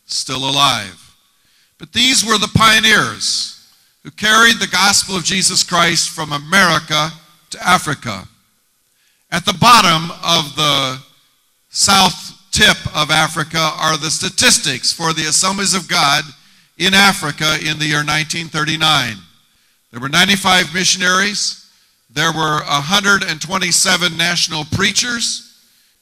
still alive. But these were the pioneers who carried the gospel of Jesus Christ from America to Africa. At the bottom of the south tip of Africa are the statistics for the Assemblies of God in Africa in the year 1939. There were 95 missionaries. There were 127 national preachers.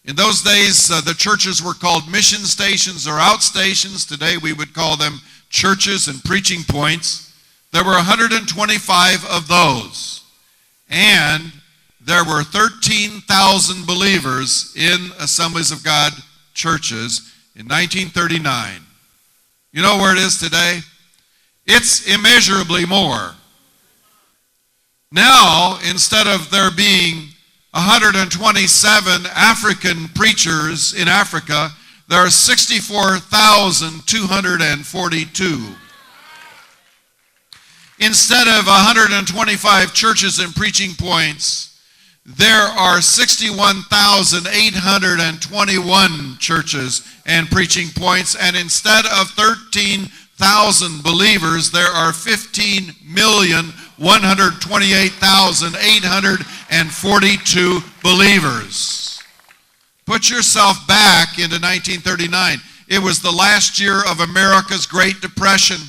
In those days, the churches were called mission stations or outstations. Today, we would call them churches and preaching points. There were 125 of those. And there were 13,000 believers in Assemblies of God churches in 1939. You know where it is today? It's immeasurably more. Now, instead of there being 127 African preachers in Africa, there are 64,242. Instead of 125 churches and preaching points, there are 61,821 churches and preaching points, and instead of 13,000 believers, there are 15,128,842 believers. Put yourself back into 1939. It was the last year of America's Great Depression.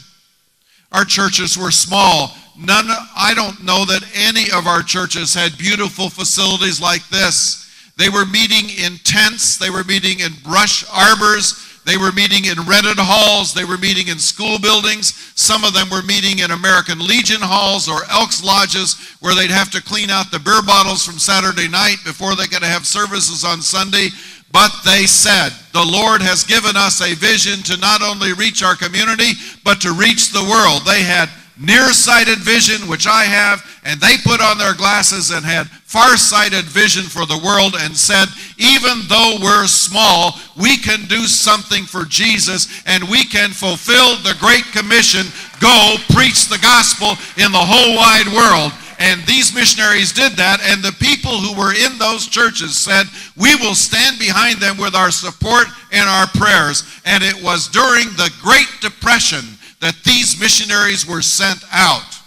Our churches were small. I don't know that any of our churches had beautiful facilities like this. They were meeting in tents. They were meeting in brush arbors. They were meeting in rented halls. They were meeting in school buildings. Some of them were meeting in American Legion halls or Elks Lodges where they'd have to clean out the beer bottles from Saturday night before they could have services on Sunday. But they said, the Lord has given us a vision to not only reach our community, but to reach the world. They had nearsighted vision, which I have, and they put on their glasses and had farsighted vision for the world and said, even though we're small, we can do something for Jesus and we can fulfill the Great Commission, go preach the gospel in the whole wide world. And these missionaries did that, and the people who were in those churches said, we will stand behind them with our support and our prayers. And it was during the Great Depression that these missionaries were sent out,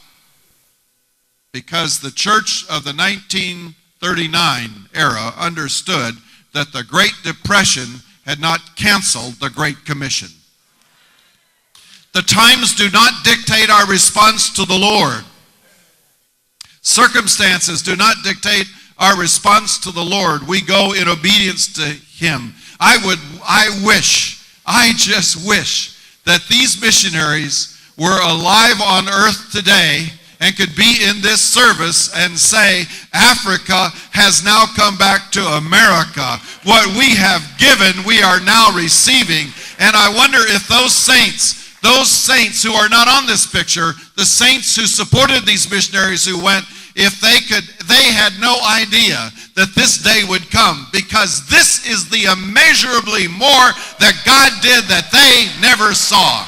because the church of the 1939 era understood that the Great Depression had not canceled the Great Commission. The times do not dictate our response to the Lord. Circumstances do not dictate our response to the Lord. We go in obedience to Him. I just wish that these missionaries were alive on earth today and could be in this service and say, Africa has now come back to America. What we have given, we are now receiving. And I wonder if those saints who are not on this picture, the saints who supported these missionaries who went, if they had no idea that this day would come, because this is the immeasurably more that God did that they never saw.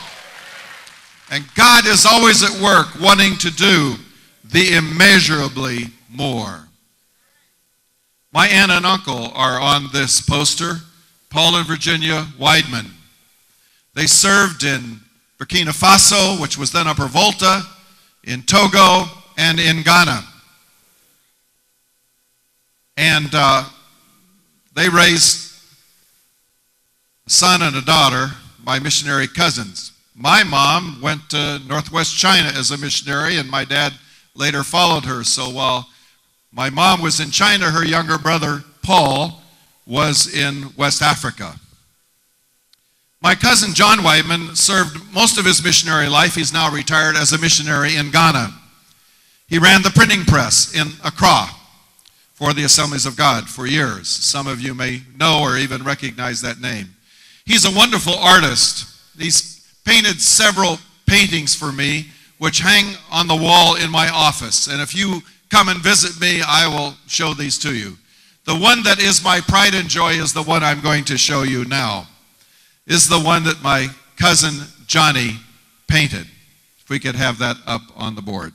And God is always at work wanting to do the immeasurably more. My aunt and uncle are on this poster, Paul and Virginia Weidman. They served in Burkina Faso, which was then Upper Volta, in Togo, and in Ghana. And they raised a son and a daughter, my missionary cousins. My mom went to Northwest China as a missionary, and my dad later followed her. So while my mom was in China, her younger brother, Paul, was in West Africa. My cousin John Weidman served most of his missionary life. He's now retired as a missionary in Ghana. He ran the printing press in Accra for the Assemblies of God for years. Some of you may know or even recognize that name. He's a wonderful artist. He's painted several paintings for me, which hang on the wall in my office. And if you come and visit me, I will show these to you. The one that is my pride and joy is the one I'm going to show you now. Is the one that my cousin Johnny painted. If we could have that up on the board.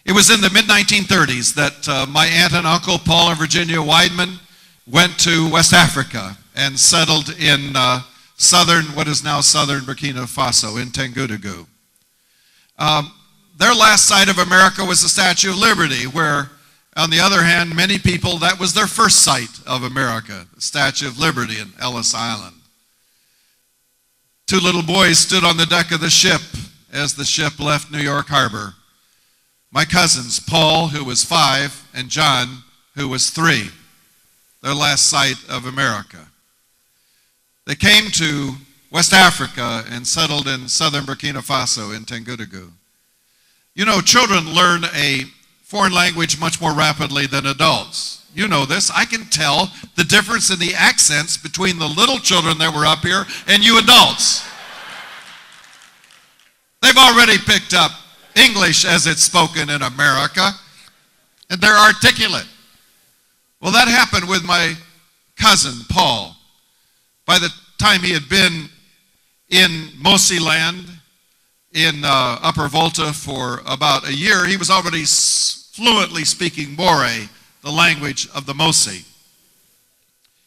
It was in the mid-1930s that my aunt and uncle, Paul and Virginia Weidman, went to West Africa and settled in what is now southern Burkina Faso in Tengudugu. Their last sight of America was the Statue of Liberty, where, on the other hand, many people, that was their first sight of America, the Statue of Liberty in Ellis Island. Two little boys stood on the deck of the ship as the ship left New York Harbor. My cousins, Paul, who was 5, and John, who was 3, their last sight of America. They came to West Africa and settled in southern Burkina Faso in Tengudugu. You know, children learn a foreign language much more rapidly than adults. You know this. I can tell the difference in the accents between the little children that were up here and you adults. They've already picked up English as it's spoken in America, and they're articulate. Well, that happened with my cousin, Paul. By the time he had been in Mosi land, in Upper Volta for about a year, he was already fluently speaking More, the language of the Mosi.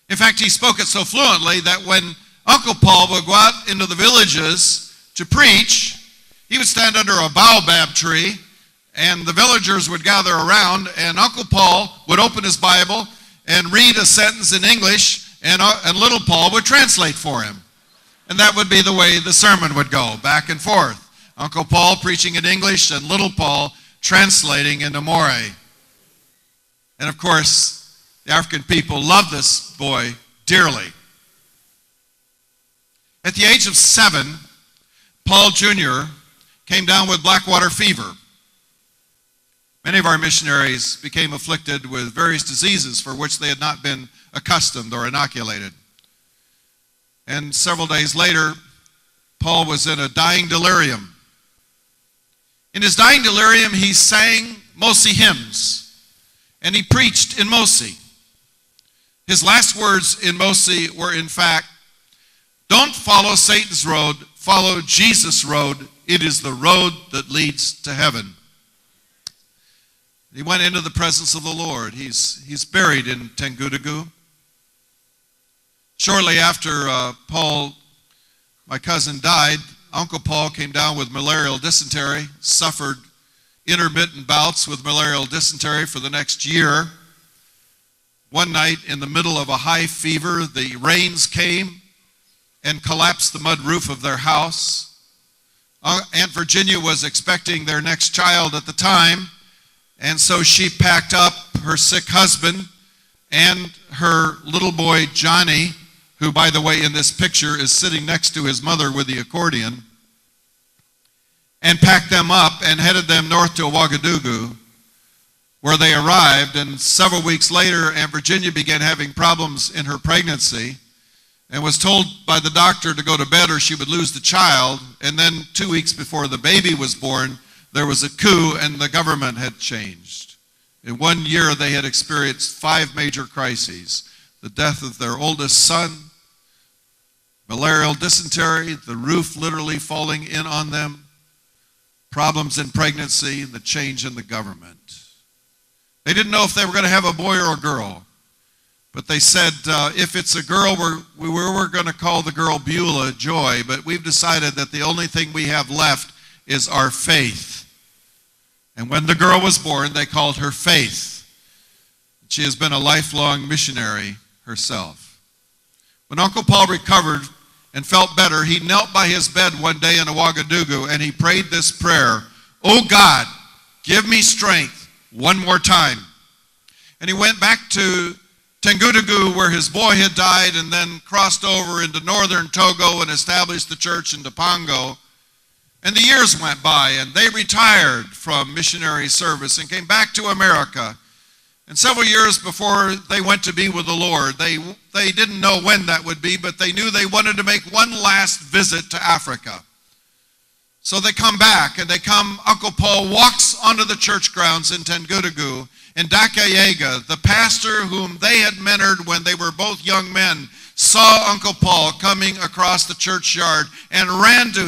In fact, he spoke it so fluently that when Uncle Paul would go out into the villages to preach, he would stand under a baobab tree, and the villagers would gather around, and Uncle Paul would open his Bible and read a sentence in English, and little Paul would translate for him. And that would be the way the sermon would go, back and forth. Uncle Paul preaching in English and little Paul translating into More. And of course, the African people loved this boy dearly. At the age of 7, Paul Jr. came down with blackwater fever. Many of our missionaries became afflicted with various diseases for which they had not been accustomed or inoculated. And several days later, Paul was in a dying delirium. In his dying delirium, he sang Mosi hymns, and he preached in Mosi. His last words in Mosi were, in fact, "Don't follow Satan's road, follow Jesus' road. It is the road that leads to heaven." He went into the presence of the Lord. He's buried in Tengudugu. Shortly after Paul, my cousin, died, Uncle Paul came down with malarial dysentery, suffered intermittent bouts with malarial dysentery for the next year. One night in the middle of a high fever, the rains came and collapsed the mud roof of their house. Aunt Virginia was expecting their next child at the time, and so she packed up her sick husband and her little boy, Johnny, who, by the way, in this picture is sitting next to his mother with the accordion, and packed them up and headed them north to Ouagadougou, where they arrived. And several weeks later, Aunt Virginia began having problems in her pregnancy and was told by the doctor to go to bed or she would lose the child. And then 2 weeks before the baby was born, there was a coup and the government had changed. In 1 year, they had experienced 5 major crises: the death of their oldest son, malarial dysentery, the roof literally falling in on them, problems in pregnancy, and the change in the government. They didn't know if they were going to have a boy or a girl, but they said, if it's a girl, we were going to call the girl Beulah, Joy, but we've decided that the only thing we have left is our faith. And when the girl was born, they called her Faith. She has been a lifelong missionary herself. When Uncle Paul recovered and felt better, he knelt by his bed one day in Ouagadougou and he prayed this prayer: "Oh God, give me strength one more time." And he went back to Tengudugu, where his boy had died, and then crossed over into northern Togo and established the church in Dapango. And the years went by, and they retired from missionary service and came back to America. And several years before they went to be with the Lord, they didn't know when that would be, but they knew they wanted to make one last visit to Africa. So they come back, and Uncle Paul walks onto the church grounds in Tengudugu, and Dakayega, the pastor whom they had mentored when they were both young men, saw Uncle Paul coming across the churchyard and ran to